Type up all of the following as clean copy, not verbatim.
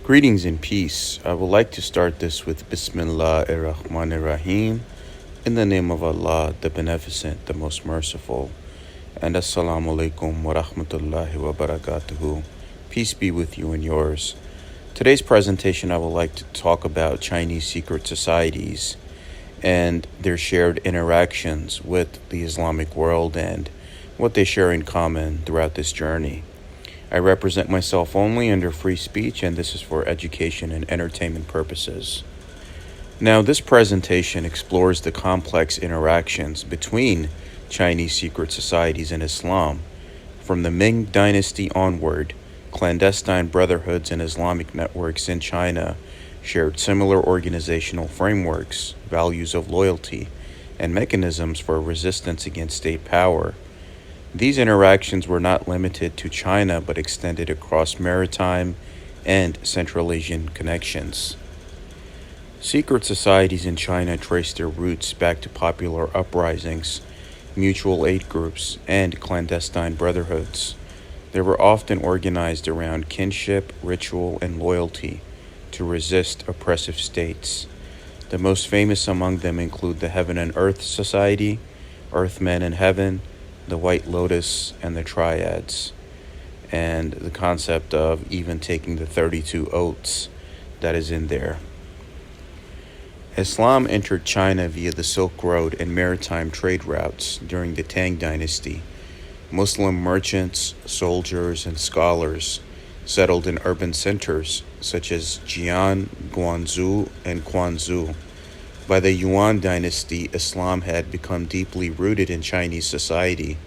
Greetings and peace. I would like to start this with Bismillah ar-Rahman ar-Rahim, in the name of Allah, the Beneficent, the Most Merciful, and Assalamu alaikum wa rahmatullahi wa barakatuhu. Peace be with you and yours. Today's presentation, I would like to talk about Chinese secret societies and their shared interactions with the Islamic world and what they share in common throughout this journey. I represent myself only under free speech, and this is for education and entertainment purposes. Now, this presentation explores the complex interactions between Chinese secret societies and Islam. From the Ming Dynasty onward, clandestine brotherhoods and Islamic networks in China shared similar organizational frameworks, values of loyalty, and mechanisms for resistance against state power. These interactions were not limited to China but extended across maritime and Central Asian connections. Secret societies in China trace their roots back to popular uprisings, mutual aid groups, and clandestine brotherhoods. They were often organized around kinship, ritual, and loyalty to resist oppressive states. The most famous among them include the Heaven and Earth Society, Earthmen in Heaven, the White Lotus, and the Triads, and the concept of even taking the 32 oaths that is in there. Islam entered China via the Silk Road and maritime trade routes during the Tang Dynasty. Muslim merchants, soldiers, and scholars settled in urban centers such as Jian, Guangzhou, and Quanzhou. By the Yuan dynasty, Islam had become deeply rooted in Chinese society,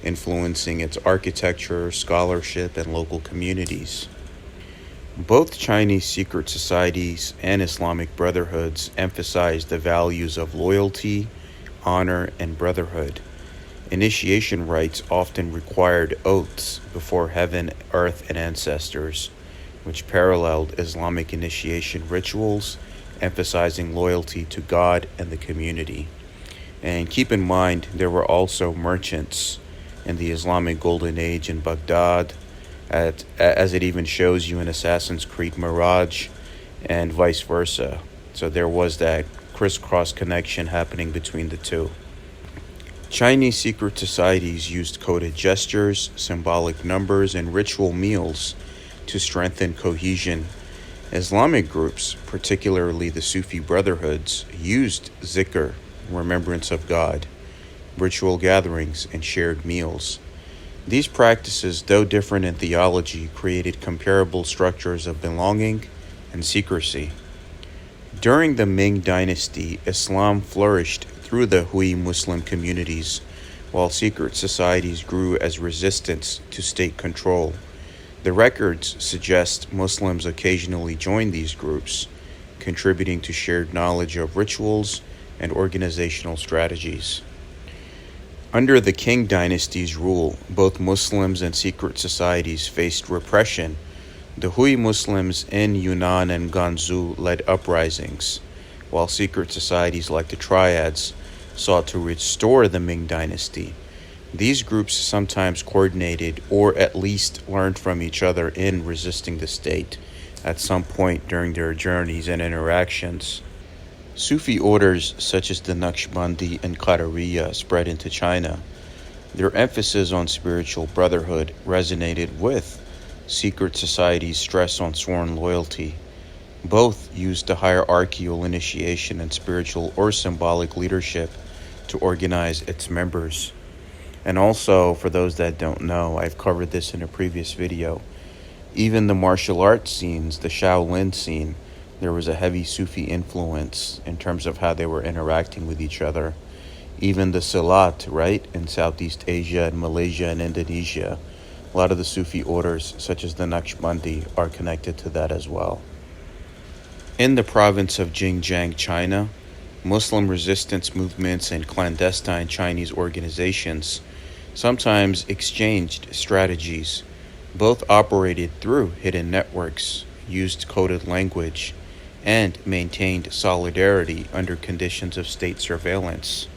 influencing its architecture, scholarship, and local communities. Both Chinese secret societies and Islamic brotherhoods emphasized the values of loyalty, honor, and brotherhood. Initiation rites often required oaths before heaven, earth, and ancestors, which paralleled Islamic initiation rituals, emphasizing loyalty to God and the community. And keep in mind, there were also merchants in the Islamic Golden Age in Baghdad, as it even shows you in Assassin's Creed Mirage, and vice versa. So there was that crisscross connection happening between the two. Chinese secret societies used coded gestures, symbolic numbers, and ritual meals to strengthen cohesion. Islamic groups, particularly the Sufi brotherhoods, used zikr, remembrance of God, ritual gatherings, and shared meals. These practices, though different in theology, created comparable structures of belonging and secrecy. During the Ming Dynasty, Islam flourished through the Hui Muslim communities, while secret societies grew as resistance to state control. The records suggest Muslims occasionally joined these groups, contributing to shared knowledge of rituals and organizational strategies. Under the Qing dynasty's rule, both Muslims and secret societies faced repression. The Hui Muslims in Yunnan and Gansu led uprisings, while secret societies like the Triads sought to restore the Ming dynasty. These groups sometimes coordinated or at least learned from each other in resisting the state at some point during their journeys and interactions. Sufi orders such as the Naqshbandi and Qadariya spread into China. Their emphasis on spiritual brotherhood resonated with secret societies' stress on sworn loyalty. Both used the hierarchical initiation and spiritual or symbolic leadership to organize its members. And also, for those that don't know, I've covered this in a previous video. Even the martial arts scenes, the Shaolin scene, there was a heavy Sufi influence in terms of how they were interacting with each other. Even the Silat, right, in Southeast Asia and Malaysia and Indonesia, a lot of the Sufi orders, such as the Naqshbandi, are connected to that as well. In the province of Xinjiang, China, Muslim resistance movements and clandestine Chinese organizations sometimes exchanged strategies. Both operated through hidden networks, used coded language, and maintained solidarity under conditions of state surveillance.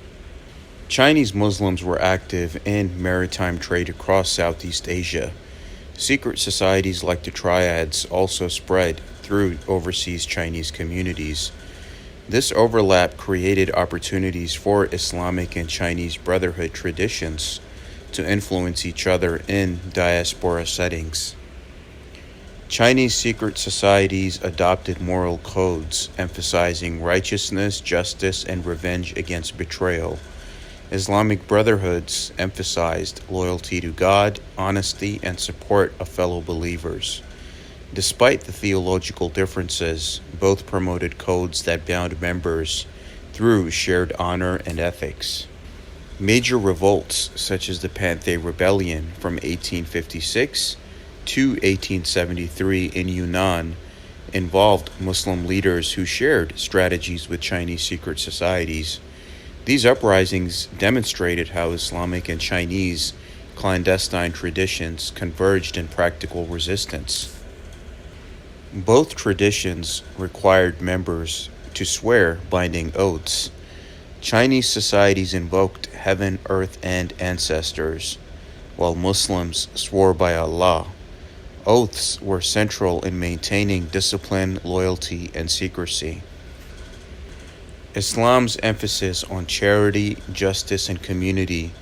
Chinese Muslims were active in maritime trade across Southeast Asia. Secret societies like the Triads also spread through overseas Chinese communities. This overlap created opportunities for Islamic and Chinese Brotherhood traditions to influence each other in diaspora settings. Chinese secret societies adopted moral codes emphasizing righteousness, justice, and revenge against betrayal. Islamic brotherhoods emphasized loyalty to God, honesty, and support of fellow believers. Despite the theological differences, both promoted codes that bound members through shared honor and ethics. Major revolts, such as the Panthay Rebellion from 1856 to 1873 in Yunnan, involved Muslim leaders who shared strategies with Chinese secret societies. These uprisings demonstrated how Islamic and Chinese clandestine traditions converged in practical resistance. Both traditions required members to swear binding oaths. Chinese societies invoked heaven, earth, and ancestors, while Muslims swore by Allah. Oaths were central in maintaining discipline, loyalty, and secrecy. Islam's emphasis on charity, justice, and community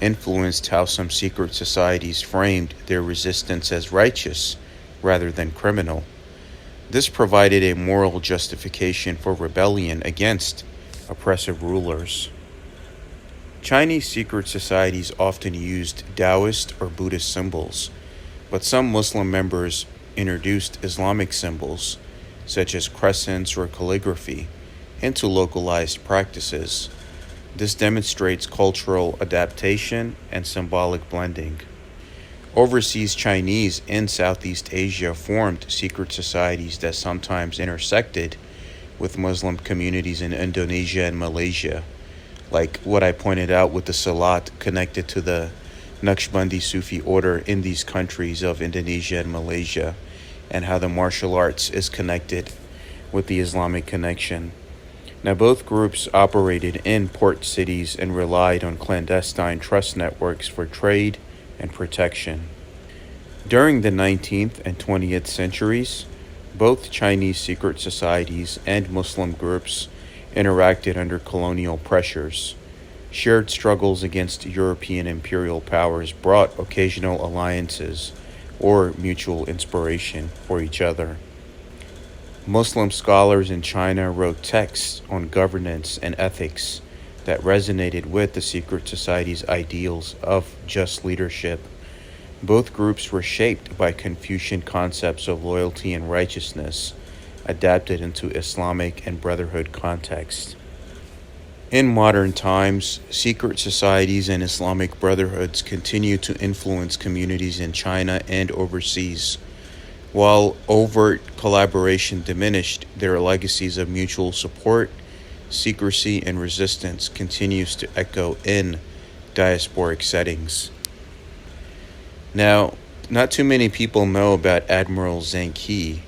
influenced how some secret societies framed their resistance as righteous rather than criminal. This provided a moral justification for rebellion against oppressive rulers. Chinese secret societies often used Taoist or Buddhist symbols, but some Muslim members introduced Islamic symbols, such as crescents or calligraphy, into localized practices. This demonstrates cultural adaptation and symbolic blending. Overseas Chinese in Southeast Asia formed secret societies that sometimes intersected with Muslim communities in Indonesia and Malaysia, like what I pointed out with the Salat connected to the Naqshbandi Sufi order in these countries of Indonesia and Malaysia, and how the martial arts is connected with the Islamic connection. Now, both groups operated in port cities and relied on clandestine trust networks for trade and protection. During the 19th and 20th centuries, both Chinese secret societies and Muslim groups interacted under colonial pressures. Shared struggles against European imperial powers brought occasional alliances or mutual inspiration for each other. Muslim scholars in China wrote texts on governance and ethics that resonated with the secret society's ideals of just leadership. Both groups were shaped by Confucian concepts of loyalty and righteousness, adapted into Islamic and Brotherhood context. In modern times, secret societies and Islamic brotherhoods continue to influence communities in China and overseas. While overt collaboration diminished, their legacies of mutual support, secrecy, and resistance continues to echo in diasporic settings. Now, not too many people know about Admiral Zheng He.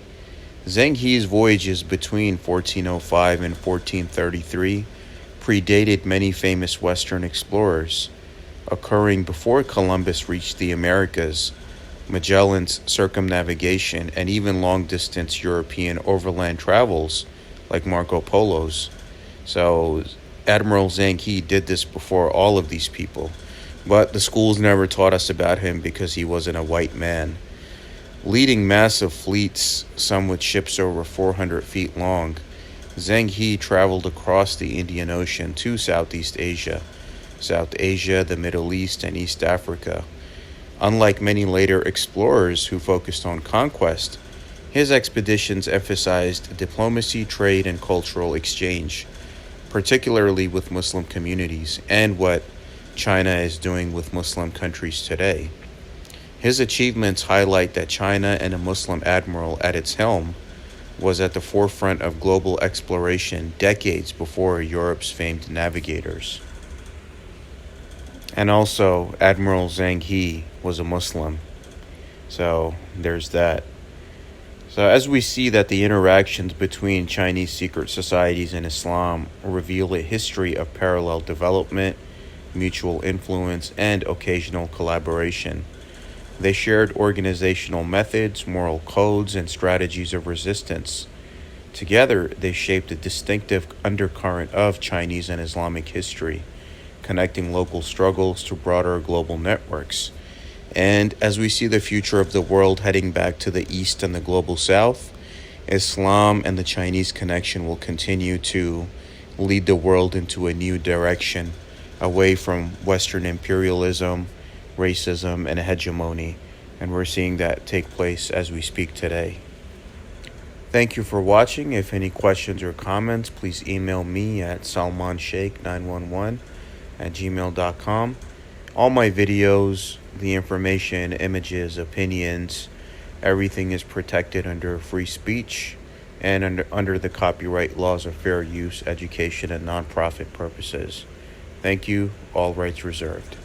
Zheng He's voyages between 1405 and 1433 predated many famous Western explorers, occurring before Columbus reached the Americas. Magellan's circumnavigation, and even long-distance European overland travels like Marco Polo's. So Admiral Zheng He did this before all of these people, but the schools never taught us about him because he wasn't a white man. Leading massive fleets, some with ships over 400 feet long, Zheng He traveled across the Indian Ocean to Southeast Asia, South Asia, the Middle East, and East Africa. Unlike many later explorers who focused on conquest, his expeditions emphasized diplomacy, trade, and cultural exchange, particularly with Muslim communities, and what China is doing with Muslim countries today. His achievements highlight that China and a Muslim admiral at its helm was at the forefront of global exploration decades before Europe's famed navigators. And also, Admiral Zheng He was a Muslim. So there's that. So as we see that the interactions between Chinese secret societies and Islam reveal a history of parallel development, mutual influence, and occasional collaboration. They shared organizational methods, moral codes, and strategies of resistance. Together, they shaped a distinctive undercurrent of Chinese and Islamic history, connecting local struggles to broader global networks. And as we see the future of the world heading back to the East and the global South, Islam and the Chinese connection will continue to lead the world into a new direction, away from Western imperialism, racism, and hegemony. And we're seeing that take place as we speak today. Thank you for watching. If any questions or comments, please email me at salmansheikh911@gmail.com. All my videos, the information, images, opinions, everything is protected under free speech and under the copyright laws of fair use, education, and nonprofit purposes. Thank you. All rights reserved.